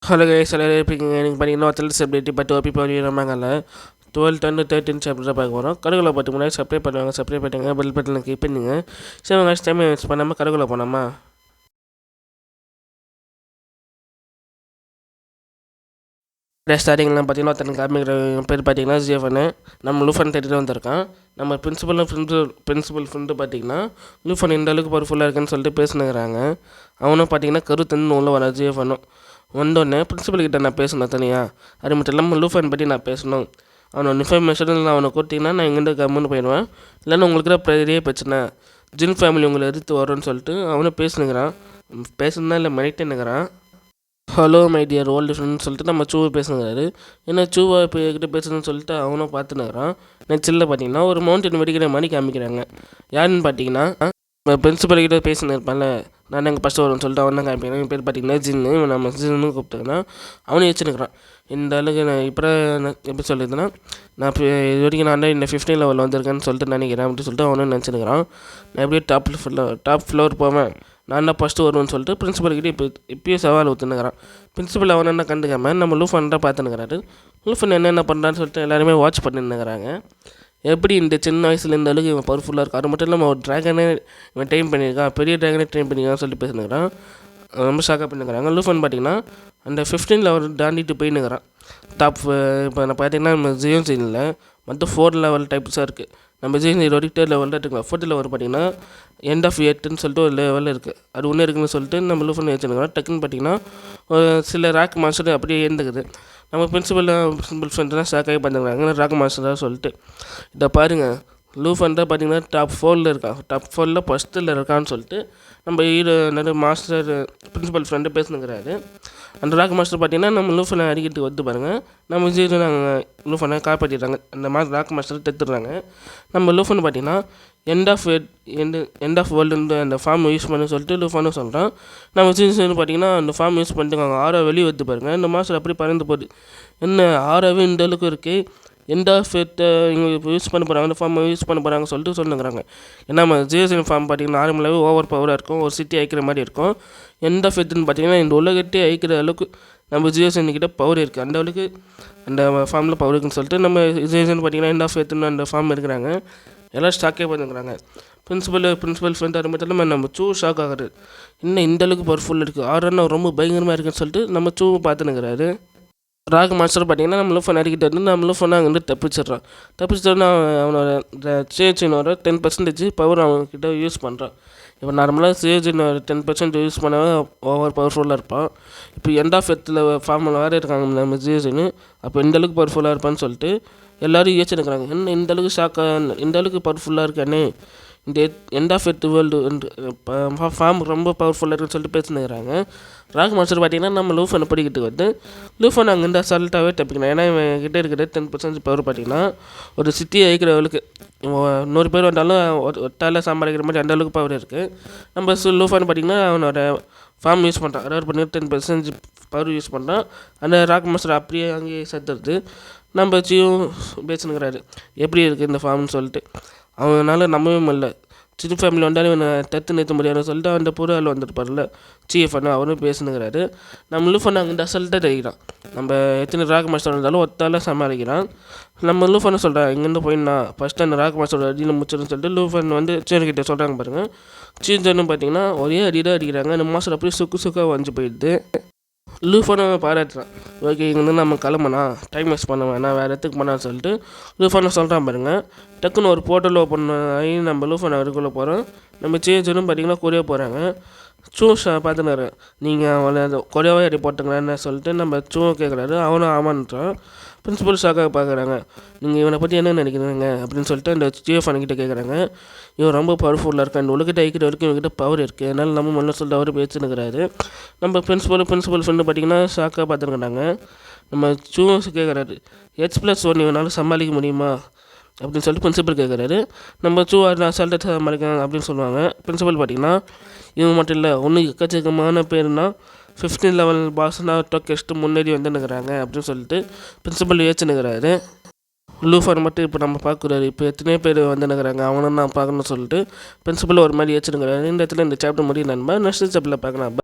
Hello guys, எல்லாரும் இருப்பீங்க. எனக்கு பார்த்தீங்கன்னா ஒருத்தர் செப்ரேட்டி பட் ஓபி பண்ணி நம்மாங்கல்ல 12 and 13 சாப்டர் தான் பார்க்க போகிறோம். கருகுல பார்த்து முன்னாடி சப்ஸ்கிரைப் பண்ணுவாங்க, சப்ஸ்கிரைப் பண்ணிங்க, பெல் பட்டனில் கிளிக் பண்ணுங்க. சரி உங்கள் டைம் வேஸ்ட் பண்ணாமல் கருகுல போனோமா. ஸ்டார்டிங்லாம் பார்த்தீங்கன்னா ஒருத்தன் காமிக்கிற பேர் பார்த்தீங்கன்னா ஜிஎஃப்னு நம்ம லூஃபன் தேடிட்டு வந்திருக்கான். நம்ம பிரின்சிபல் ஃப்ரெண்டு பார்த்தீங்கன்னா லூஃபன் இந்த அளவுக்கு பவர்ஃபுல்லாக இருக்குன்னு சொல்லிட்டு பேசினுக்கிறாங்க. அவனும் பார்த்தீங்கன்னா கருத்துன்னு உள்ள வர ஜிஎஃப்னும் வந்தோடனே பிரின்சிபல் கிட்ட நான் பேசணும் தனியாக. அது மட்டும் இல்லாமல் லூஃபன் பற்றி நான் பேசணும். அவனை இன்ஃபர்மேஷன் அவனை கொடுத்தீங்கன்னா நான் இங்கேருந்து கம்முன்னு போயிடுவேன். இல்லைன்னா உங்களுக்கு தான் பெரிய பிரச்சனை, ஜின் ஃபேமிலி உங்களை எதிர்த்து வரும்னு சொல்லிட்டு அவனும் பேசுனுங்கிறான். பேசுனா இல்லை மெனிட்டேனுங்கிறான். ஹலோ மை டியர் ஓல்டு ஃப்ரெண்ட்னு சொல்லிட்டு நம்ம சூவை பேசுனுங்கிறாரு. ஏன்னா சூவா இப்போ என்கிட்ட பேசுன்னு சொல்லிட்டு அவனும் பார்த்துனுக்கிறான். நெக்ஸ்ட்டில் பார்த்தீங்கன்னா ஒரு மவுண்டன் வெடிக்கிற மாதிரி காமிக்கிறாங்க. யாருன்னு பார்த்தீங்கன்னா பிரின்சிபல் கிட்ட பேசினு இருப்பான்ல, நான் எங்கள் ஃபஸ்ட்டு வரும்னு சொல்லிட்டு அவன் தான் காமிக்கிறேன். என் பேர் பார்த்தீங்கன்னா ஜின்னு, நம்ம ஜின்னு கூப்பிட்டுங்கன்னா அவனே வச்சுருக்கிறான். இந்த அளவுக்கு நான் இப்போ எப்படி சொல்லியிருந்தேன்னா நான் இப்போ இது வரைக்கும் நான் இந்த 15 லெவல் வந்திருக்கேன்னு சொல்லிட்டு நினைக்கிறேன் அப்படின்னு சொல்லிட்டு அவனும் நினச்சிருக்கிறான். நான் எப்படியே டாப் ஃப்ளோர் போவேன், நான் தான் ஃபஸ்ட்டு வருவேன்னு சொல்லிட்டு பிரின்சிபல்கிட்ட இப்போயும் சவால் ஊற்றுனுக்கிறான். பிரின்சிபல் அவன் என்ன கண்டுக்காமல் நம்ம லூஃபன் தான் பார்த்துனுக்கிறாரு. லூஃபன் என்னென்ன பண்ணுறான்னு சொல்லிட்டு எல்லாருமே வாட்ச் பண்ணிருக்கிறாங்க. எப்படி இந்த சின்ன வயசில் இந்த அளவுக்கு இவன் பவர்ஃபுல்லாக இருக்கும். அது மட்டும் இல்லாமல் ஒரு ட்ராகனே இவன் ட்ரெயின் பண்ணியிருக்கான், பெரிய ட்ராகனே ட்ரெயின் பண்ணியிருக்கான்னு சொல்லிட்டு பேசினுக்கிறான். ரொம்ப ஷாக்காக பண்ணிக்கிறாங்க. லூஃபன் பார்த்தீங்கன்னா அந்த 15 லெவல் தாண்டிட்டு போயின்னுக்கிறான். டாப் இப்போ நான் பார்த்தீங்கன்னா நம்ம ஜியோ சீனில் மொத்தம் 4 லெவல் டைப்ஸாக இருக்குது. நம்ம ஜியோ சீன் வரைக்கும் 3 லெவலில் இருக்கலாம். 4th லெவல் பார்த்தீங்கன்னா எண்ட் ஆஃப் 8ன்னு சொல்லிட்டு ஒரு லெவலில் இருக்குது. அது ஒன்று இருக்குன்னு சொல்லிட்டு நம்ம லூஃபன் வச்சுருக்கிறோம். டக்குன்னு பார்த்தீங்கன்னா சில ராக் மாஸ்டர் அப்படியே ஏந்துக்குது. நம்ம பிரின்சிபல் ஃப்ரெண்ட்லாம் ஷாக்காகி பார்த்துக்கிறாங்க ராக் மாஸ்டராக சொல்லிட்டு. இதை பாருங்கள், லூஃபன் தான் பார்த்தீங்கன்னா டாப் 4ல் இருக்கான், டாப் 4ல் ஃபஸ்ட்டில் இருக்கான்னு சொல்லிட்டு நம்ம நிறைய மாஸ்டர் பிரின்சிபல் ஃப்ரெண்டு பேசுனுங்கிறாரு. அந்த ராக் மாஸ்டர் பார்த்தீங்கன்னா நம்ம லூஃபனை அடிக்கிட்டு வந்து பாருங்கள், நம்ம ஜீரோ நாங்கள் லூஃபனை காப்பாற்றிடுறாங்க. அந்த ராக் மாஸ்டர் தெத்துடுறாங்க. நம்ம லூஃபன் பார்த்தீங்கன்னா எண்ட் ஆஃப் வேர்ல்டு அந்த ஃபார்ம் யூஸ் பண்ண சொல்லிட்டு லூஃபனும் சொல்கிறான். நம்ம ஜீரோ பார்த்தீங்கன்னா அந்த ஃபார்ம் யூஸ் பண்ணிட்டு ஆரோ வெளியே வந்து பாருங்கள். இந்த மாஸ்டர் அப்படி பறந்து போகுது. என்ன ஆரோவே இந்த அளவுக்கு இருக்குது, எண்ட் ஆஃப் எட்டை இங்கே யூஸ் பண்ண போகிறாங்க, அந்த ஃபார்மை யூஸ் பண்ண போகிறாங்க சொல்லிட்டு சொல்லுங்கிறாங்க. ஏன்னா நம்ம ஜிஎஸ்என் ஃபார்ம் பார்த்தீங்கன்னா நார்மலாகவே ஓவர் பவராக இருக்கும், ஒரு சிட்டி அழிக்கிற மாதிரி இருக்கும். எண்ட் ஆஃப் எட்டுன்னு பார்த்தீங்கன்னா இந்த உலகத்தை அழிக்கிற அளவுக்கு நம்ம ஜிஎஸ்என் கிட்ட பவர் இருக்குது. அந்த அளவுக்கு அந்த ஃபார்மில் பவர் இருக்குன்னு சொல்லிட்டு நம்ம ஜிஎஸ்என் பார்த்தீங்கன்னா எண்ட் ஆஃப் எட்டுன்னு அந்த ஃபார்ம் இருக்கிறாங்க. எல்லாம் ஷாக்கே பண்ணுங்கிறாங்க. பிரின்சிபல் ஃப்ரெண்ட் அது மட்டும் இல்லாமல் நம்ம சூ ஷாக் ஆகுது. இன்னும் இந்த அளவுக்கு பவர்ஃபுல் இருக்குது, ஆறுனா ரொம்ப பயங்கரமாக இருக்குன்னு சொல்லிட்டு நம்ம சூ பார்த்துனுங்கிறாரு. ராக் மாஸ்டர் பார்த்தீங்கன்னா நம்ம லூஃபன் அடிக்கிட்டு வந்து நம்ம லூஃபனை அங்கேருந்து தப்பிச்சிட்டோன்னா அவனோட சேஜினோட 10% பவர் அவன்கிட்ட யூஸ் பண்ணுறான். இப்போ நார்மலாக சேஜினோட 10% யூஸ் பண்ணவே ஓவர் பவர்ஃபுல்லாக இருப்பான். இப்போ எண்ட் ஆஃப் எத்தில் ஃபார்மில் வேறு இருக்காங்க நம்ம ஜிஎஸ்னு, அப்போ இந்த அளவுக்கு பவர்ஃபுல்லாக இருப்பான்னு சொல்லிட்டு எல்லோரும் யோசிச்சுருக்கிறாங்க. என்ன இந்த அளவுக்கு இந்த அளவுக்கு பவர்ஃபுல்லாக இருக்கானே, இந்த end of the world form ரொம்ப பவர்ஃபுல்லாக இருக்குன்னு சொல்லிட்டு பேசினுக்கிறாங்க. ராக் மாஸ்டர் பார்த்தீங்கன்னா நம்ம லூஃபனை படிக்கிட்டு வந்து லூஃபன் அங்கேருந்து அசால்ட்டாகவே தப்பிக்கணும். ஏன்னா இவன் கிட்டே இருக்கிற 10% பவர் பார்த்தீங்கன்னா ஒரு சிட்டியை அழிக்கிற அளவுக்கு 100 பேர் வந்தாலும் ஒட்டால சம்பாதிக்கிற மாதிரி அந்த அளவுக்கு பவர் இருக்குது. நம்ம லூஃபன் பார்த்தீங்கன்னா அவனோட ஃபார்ம் யூஸ் பண்ணுறான், அதாவது பண்ணி 10% பவர் யூஸ் பண்ணுறான். அந்த ராக் மாஸ்டர் அப்படியே அங்கேயே செத்துறது. நம்ம ஜியும் பேசுனுங்கிறாரு எப்படி இருக்குது இந்த ஃபார்ம்னு சொல்லிட்டு. அவனால் நம்பவே முடியல. சின்ன ஃபேமிலி வந்தாலும் இவனை தத்து நிறுத்த முடியாதுன்னு சொல்லிட்டு அந்த புற ஆள் வந்துருப்பார்ல சிஎஃப்னு அவரும் பேசுனுங்கிறாரு. நம்ம லூஃபன் அங்கே அசல்ட்டாக தெரிகிறான். நம்ம எத்தனை ராக் மாஸ்டர் இருந்தாலும் ஒத்தால சமாளிக்கிறான். நம்ம லூஃபனை சொல்கிறான் இங்கேருந்து போயிடனா ஃபஸ்ட்டு அந்த ராக் மாஸ்டரோட அடியில் முடிச்சிடுன்னு சொல்லிட்டு லூஃபன் வந்து சீனக்கிட்ட சொல்கிறாங்க பாருங்கள். சீனு பார்த்தீங்கன்னா ஒரே அடிதான் அடிக்கிறாங்க. அந்த மாஸ்டர் அப்படியே சுக்காக வந்து போயிடுது. லூஃபனை பாராட்டுறான். ஓகே இங்கேருந்து நம்ம கிளம்புனா டைம் வேஸ்ட் பண்ண வேணாம், வேறு இடத்துக்கு போனான்னு சொல்லிட்டு லூஃபனை சொல்கிறான் பாருங்கள். டக்குன்னு ஒரு போர்ட்டல் ஓப்பன் ஆகி நம்ம லூஃபனை அதுக்குள்ளே போகிறோம். நம்ம சேஜனும் பார்த்தீங்கன்னா கொரியா போகிறாங்க. பார்த்துனாரு, நீங்கள் அவளை கொரியாவே அடி போட்டுங்களான்னு சொல்லிட்டு நம்ம கேட்குறாரு. அவனும் ஆமான்றான். பிரின்சிபல் ஷாக்காக பார்க்குறாங்க. நீங்கள் இவனை பற்றி என்ன நினைக்கிறீங்க அப்படின்னு சொல்லிட்டு அந்த ஜிஎஃப்கிட்ட கேட்குறாங்க. இவன் ரொம்ப பவர்ஃபுல்லாக இருக்கான், இந்த உலகத்தை அழிக்கிற வரைக்கும் இவங்ககிட்ட பவர் இருக்குது, அதனால் நம்ம மல்ல சொல்லிட்டு அவர் பேச்சுனுக்கிறாரு. நம்ம பிரின்சிபல் ஃப்ரெண்டு பார்த்தீங்கன்னா ஷாக்காக பார்த்துருக்காங்க. நம்ம கேட்குறாரு H+1 இவனால் சமாளிக்க முடியுமா அப்படின்னு சொல்லிட்டு பிரின்சிபல் கேட்குறாரு. நம்ம அசால்ட்டாக சமாளிக்கிறாங்க அப்படின்னு சொல்லுவாங்க. பிரின்சிபல் பார்த்தீங்கன்னா இவன் மட்டும் இல்லை, ஒன்று எக்கச்சக்கமான பேர்னா 15 லெவல் பாஸ்னா டொக்கெஸ்ட்டு முன்னேறி வந்துன்னுக்கிறாங்க அப்படின்னு சொல்லிட்டு பிரின்சிபல் ஏச்சுனுக்கிறாரு. லூஃபர் மட்டும் இப்போ நம்ம பார்க்குறாரு, இப்போ எத்தனையோ பேர் வந்துன்னுக்கிறாங்க அவனும் நான் பார்க்கணும்னு சொல்லிட்டு பிரின்சிபல் ஒரு மாதிரி ஏச்சுனுக்கிறாரு. இந்த இடத்துல இந்த சாப்டர் முடியும் நண்பா, நெக்ஸ்ட் சாப்டரில் பார்க்கலாம்.